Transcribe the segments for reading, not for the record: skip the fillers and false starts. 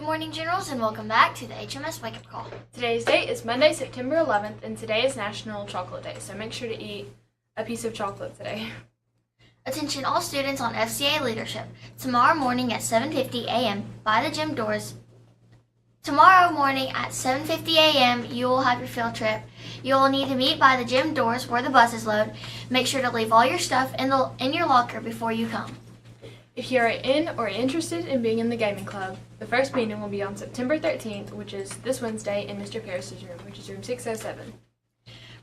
morning, Generals, and welcome back to the HMS Wake Up Call. Today's date is Monday, September 11th, and today is National Chocolate Day, so make sure to eat a piece of chocolate today. Attention all students on FCA leadership. Tomorrow morning at 7:50 a.m. by the gym doors. Tomorrow morning at 7:50 a.m. you will have your field trip. You will need to meet by the gym doors where the buses load. Make sure to leave all your stuff in your locker before you come. If you are in or interested in being in the gaming club, the first meeting will be on September 13th, which is this Wednesday, in Mr. Paris's room, which is room 607.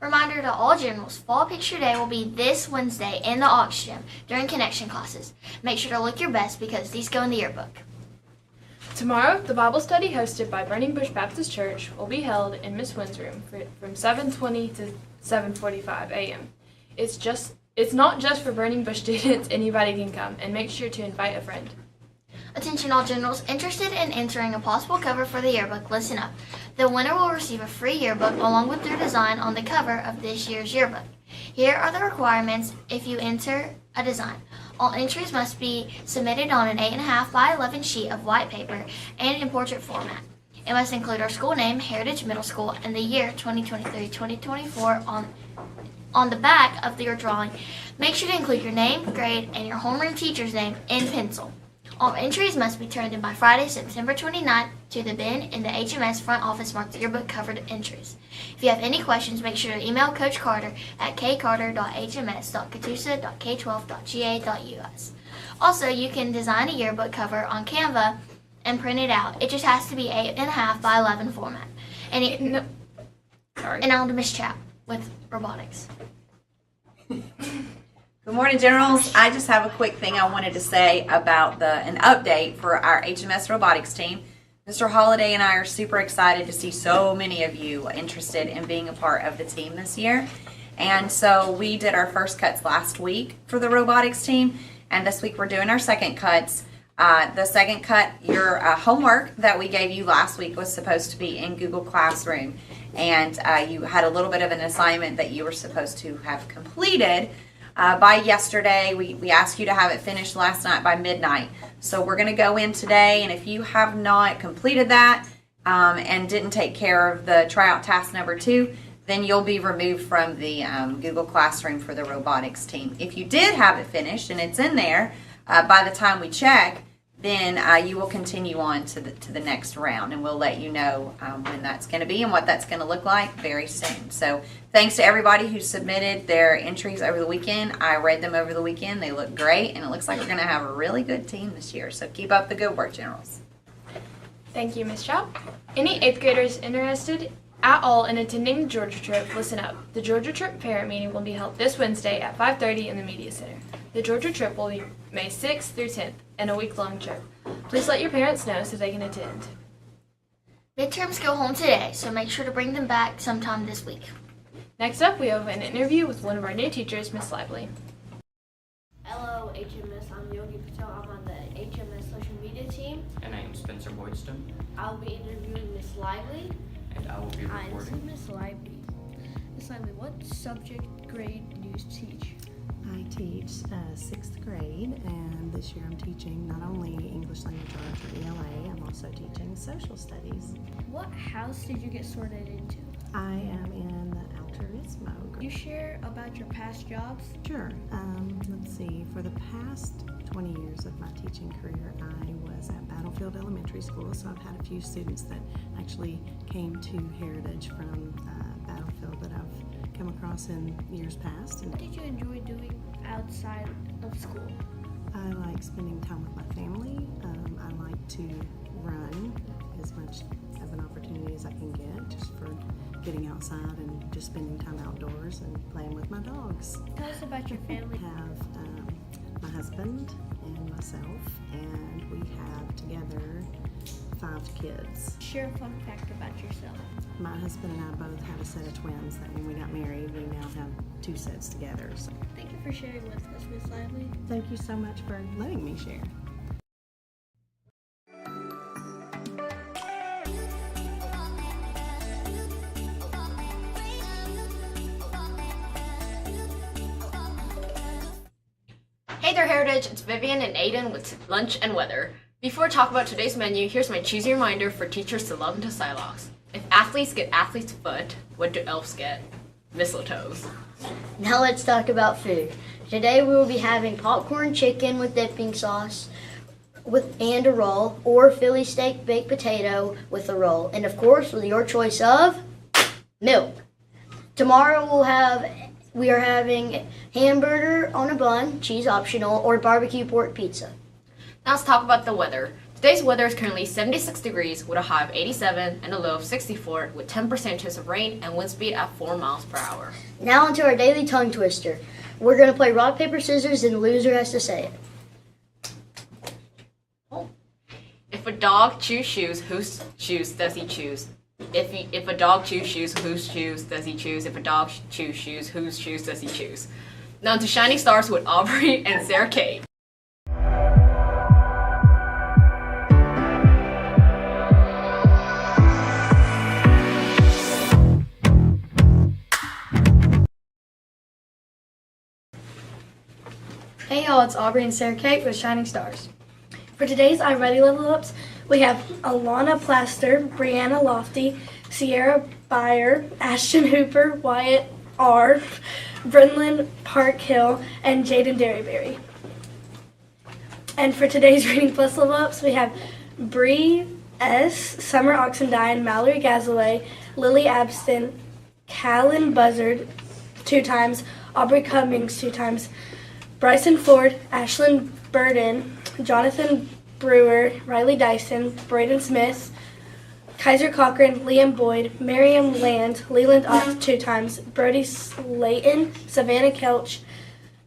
Reminder to all Generals, Fall Picture Day will be this Wednesday in the Aux Gym during connection classes. Make sure to look your best because these go in the yearbook. Tomorrow, the Bible study hosted by Burning Bush Baptist Church will be held in Miss Wynn's room from 7:20 to 7:45 a.m. It's not just for Burning Bush students, anybody can come, and make sure to invite a friend. Attention all Generals interested in entering a possible cover for the yearbook, listen up. The winner will receive a free yearbook along with their design on the cover of this year's yearbook. Here are the requirements if you enter a design. All entries must be submitted on an 8.5 by 11 sheet of white paper and in portrait format. It must include our school name, Heritage Middle School, and the year 2023-2024 on the back of your drawing. Make sure to include your name, grade, and your homeroom teacher's name in pencil. All entries must be turned in by Friday, September 29th to the bin in the HMS front office marked yearbook covered entries. If you have any questions, make sure to email Coach Carter at kcarter.hms.katusa.k12.ga.us. Also, you can design a yearbook cover on Canva and print it out. It just has to be 8.5 by 11 format. And on to Miss Chap with robotics. Good morning, Generals. I just have a quick thing I wanted to say about an update for our HMS robotics team. Mr. Holliday and I are super excited to see so many of you interested in being a part of the team this year. And so we did our first cuts last week for the robotics team, and this week we're doing our second cuts. The second cut, your homework that we gave you last week was supposed to be in Google Classroom, and you had a little bit of an assignment that you were supposed to have completed by yesterday. We asked you to have it finished last night by midnight. So we're going to go in today, and if you have not completed that and didn't take care of the tryout task number 2, then you'll be removed from the Google Classroom for the robotics team. If you did have it finished and it's in there by the time we check, then you will continue on to the next round, and we'll let you know when that's going to be and what that's going to look like very soon. So thanks to everybody who submitted their entries over the weekend. I read them over the weekend. They look great, and it looks like we're going to have a really good team this year. So keep up the good work, Generals. Thank you, Ms. Chow. Any 8th graders interested at all in attending the Georgia trip, listen up. The Georgia trip parent meeting will be held this Wednesday at 5:30 in the Media Center. The Georgia trip will be May 6th through 10th and a week-long trip. Please let your parents know so they can attend. Midterms go home today, so make sure to bring them back sometime this week. Next up, we have an interview with one of our new teachers, Miss Lively. Hello, HMS. I'm Yogi Patel. I'm on the HMS social media team. And I am Spencer Boydston. I'll be interviewing Miss Lively. And I will be Hi, this reporting. is Miss Lively. Miss Lively, what subject grade do you teach? I teach 6th grade, and this year I'm teaching not only English Language Arts or ELA, I'm also teaching social studies. What house did you get sorted into? I am in the Altruismo Can group. you share about your past jobs? Sure. Let's see. For the past 20 years of my teaching career, I was at Battlefield Elementary School, so I've had a few students that actually came to Heritage from Battlefield that I've come across in years past. And What did you enjoy doing outside of school? I like spending time with my family. I like to run as much of an opportunity as I can get, just for getting outside and just spending time outdoors and playing with my dogs. Tell us about your I family. have my husband and myself, and we have together 5 kids. Share a fun fact about yourself. My husband and I both have a set of twins. That when we got married, we now have 2 sets together. So Thank you for sharing with us, Miss Lively. thank you so much for letting me share. Hey there, Heritage. It's Vivian and Aiden with lunch and weather. Before I talk about today's menu, here's my cheesy reminder for teachers to love and to Silox. If athletes get athlete's foot, what do elves get? Mistletoes. Now let's talk about food. Today we will be having popcorn chicken with dipping sauce and a roll, or Philly steak baked potato with a roll, and of course with your choice of milk. Tomorrow we are having hamburger on a bun, cheese optional, or barbecue pork pizza. Now let's talk about the weather. Today's weather is currently 76 degrees with a high of 87 and a low of 64 with 10% chance of rain and wind speed at 4 miles per hour. Now onto our daily tongue twister. We're going to play rock, paper, scissors, and the loser has to say it. If a dog chews shoes, whose shoes does he choose? If a dog chews shoes, whose shoes does he choose? If a dog chews shoes, whose shoes does he choose? Now to Shining Stars with Aubrey and Sarah Kate. Hey y'all, it's Aubrey and Sarah Kate with Shining Stars. For today's I Ready Level Ups, we have Alana Plaster, Brianna Lofty, Sierra Byer, Ashton Hooper, Wyatt R., Brenlin Parkhill, and Jaden Derryberry. And for today's Reading Plus Level Ups, we have Bree S., Summer Oxendine, Mallory Gazaway, Lily Abston, Callan Buzzard 2 times, Aubrey Cummings 2 times, Bryson Ford, Ashlyn Burden, Jonathan Brewer, Riley Dyson, Braden Smith, Kaiser Cochran, Liam Boyd, Miriam Land, Leland Ott 2 times, Brody Slayton, Savannah Kelch,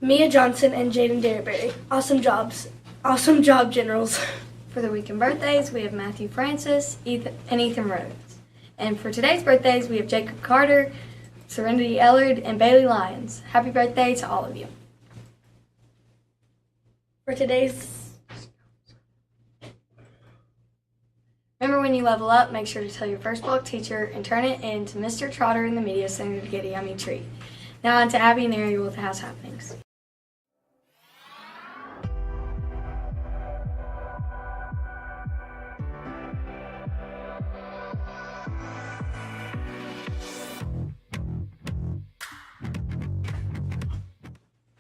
Mia Johnson, and Jaden Derryberry. Awesome job, Generals. For the weekend birthdays, we have Matthew Francis, and Ethan Rhodes. And for today's birthdays, we have Jacob Carter, Serenity Ellard, and Bailey Lyons. Happy birthday to all of you. For today's Remember, when you level up, make sure to tell your first block teacher and turn it in to Mr. Trotter in the media center to get a yummy treat. Now on to Abby and Ariel with the house happenings.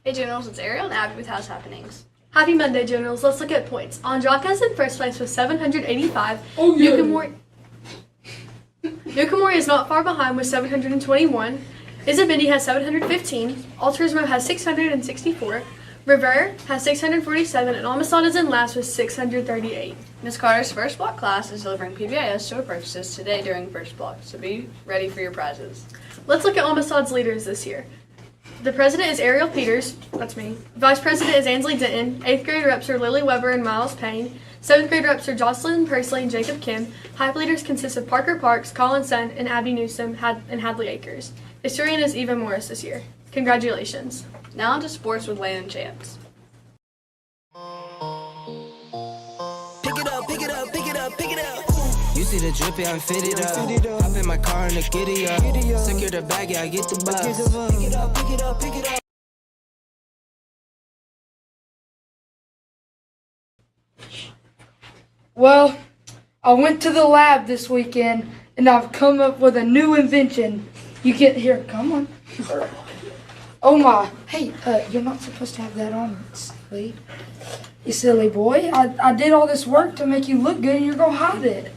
Hey Generals, it's Ariel and Abby with House Happenings. Happy Monday, Generals. Let's look at points. Andraka's in first place with 785. Nukamori is not far behind with 721. Isabindi has 715. Alturismo has 664. Rivera has 647, and Amistad is in last with 638. Ms. Carter's first block class is delivering PBIS store purchases today during first block, so be ready for your prizes. Let's look at Amistad's leaders this year. The president is Ariel Peters, that's me. Vice president is Ansley Denton. 8th grade reps are Lily Weber and Miles Payne. 7th grade reps are Jocelyn Persley and Jacob Kim. Hype leaders consist of Parker Parks, Colin Sun, and Abby Newsom and Hadley Akers. Historian is Eva Morris this year. Congratulations. Now on to sports with Landon Chance. Pick it up, pick it up, pick it up, pick it up. You see the drippy, I'm fitted up. Hop in my car and the giddy up. Secure the bag, yeah, I get the bus. Pick it up, pick it up, pick it up. Well, I went to the lab this weekend and I've come up with a new invention. You get here, come on. Oh my, hey, you're not supposed to have that on, silly. You silly boy. I did all this work to make you look good and you're gonna hide it.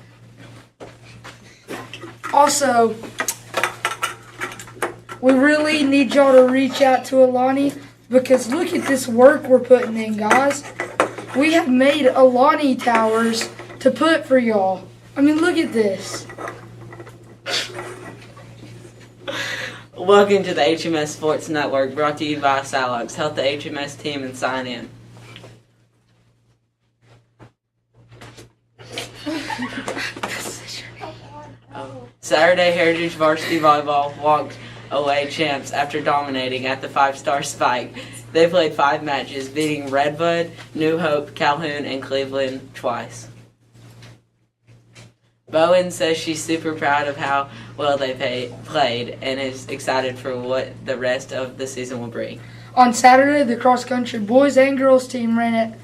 Also, we really need y'all to reach out to Alani because look at this work we're putting in, guys. We have made Alani towers to put for y'all. I mean, look at this. Welcome to the HMS Sports Network, brought to you by Silox. Help the HMS team and sign in. Saturday Heritage Varsity Volleyball walked away champs after dominating at the 5-star Spike. They played 5 matches, beating Redwood, New Hope, Calhoun, and Cleveland twice. Bowen says she's super proud of how well they played and is excited for what the rest of the season will bring. On Saturday, the cross-country boys and girls team ran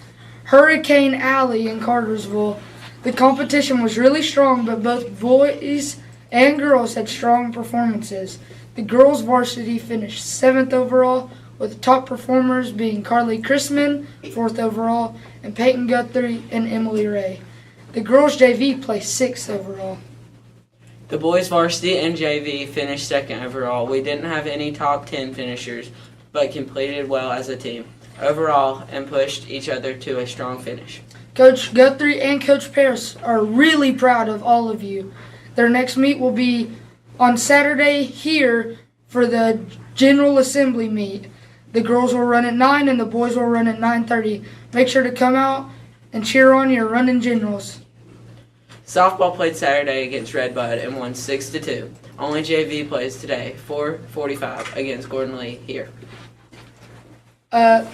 Hurricane Alley in Cartersville. The competition was really strong, but both boys and girls had strong performances. The girls varsity finished 7th overall, with the top performers being Carly Chrisman, 4th overall, and Peyton Guthrie and Emily Ray. The girls JV placed 6th overall. The boys varsity and JV finished 2nd overall. We didn't have any top 10 finishers, but completed well as a team overall and pushed each other to a strong finish. Coach Guthrie and Coach Paris are really proud of all of you. Their next meet will be on Saturday here for the General Assembly meet. The girls will run at 9 and the boys will run at 9:30. Make sure to come out and cheer on your running generals. Softball played Saturday against Redbud and won 6-2. Only JV plays today, 4:45 against Gordon Lee here. The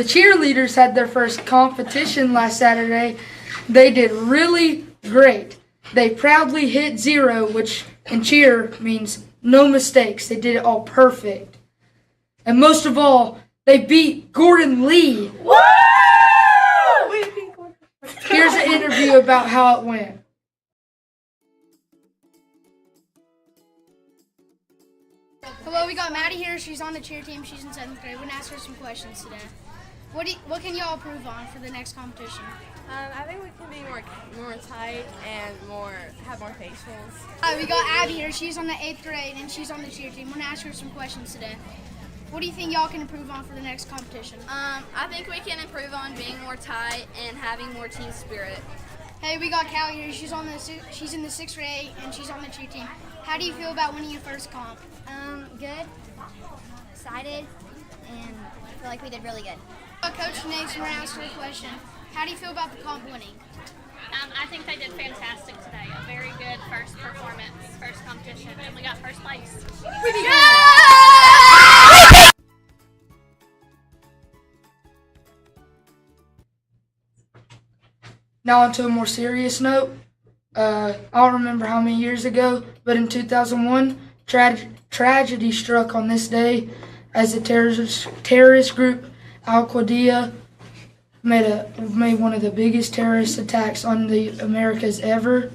cheerleaders had their first competition last Saturday. They did really great. They proudly hit 0, which in cheer means no mistakes. They did it all perfect. And most of all, they beat Gordon Lee. Woo! Here's an interview about how it went. Hello, we got Maddie here. She's on the cheer team. She's in 7th grade. We're going to ask her some questions today. What can y'all improve on for the next competition? I think we can be more tight and have more patience. We got Abby here. She's on the 8th grade and she's on the cheer team. We're going to ask her some questions today. What do you think y'all can improve on for the next competition? I think we can improve on being more tight and having more team spirit. Hey, we got Callie here. She's in the 6th grade and she's on the cheer team. How do you feel about winning your first comp? Good, excited, and I feel like we did really good. Coach Nate, we're going to ask her a question. How do you feel about the comp winning? I think they did fantastic today. A very good first performance, first competition, and we got first place. Now onto a more serious note. I don't remember how many years ago, but in 2001, tragedy struck on this day as the terrorist group Al-Qaeda made one of the biggest terrorist attacks on the Americas ever.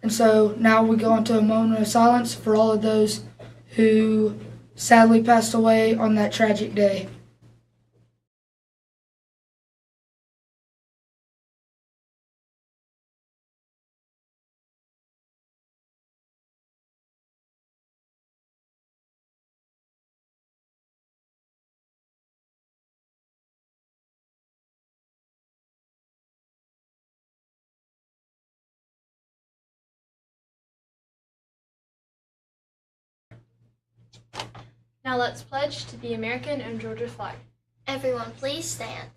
And so now we go into a moment of silence for all of those who sadly passed away on that tragic day. Now let's pledge to the American and Georgia flag. Everyone please stand.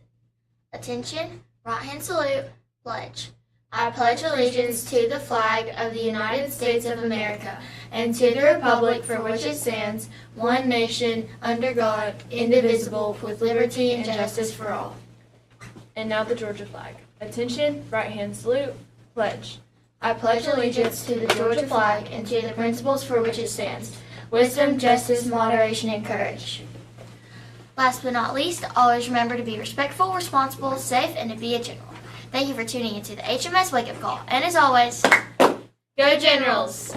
Attention, right hand salute, pledge. I pledge allegiance to the flag of the United States of America and to the republic for which it stands, one nation, under God, indivisible, with liberty and justice for all. And now the Georgia flag. Attention, right hand salute, pledge. I pledge allegiance to the Georgia flag and to the principles for which it stands, wisdom, justice, moderation, and courage. Last but not least, always remember to be respectful, responsible, safe, and to be a general. Thank you for tuning into the HMS Wake Up Call. And as always, go Generals!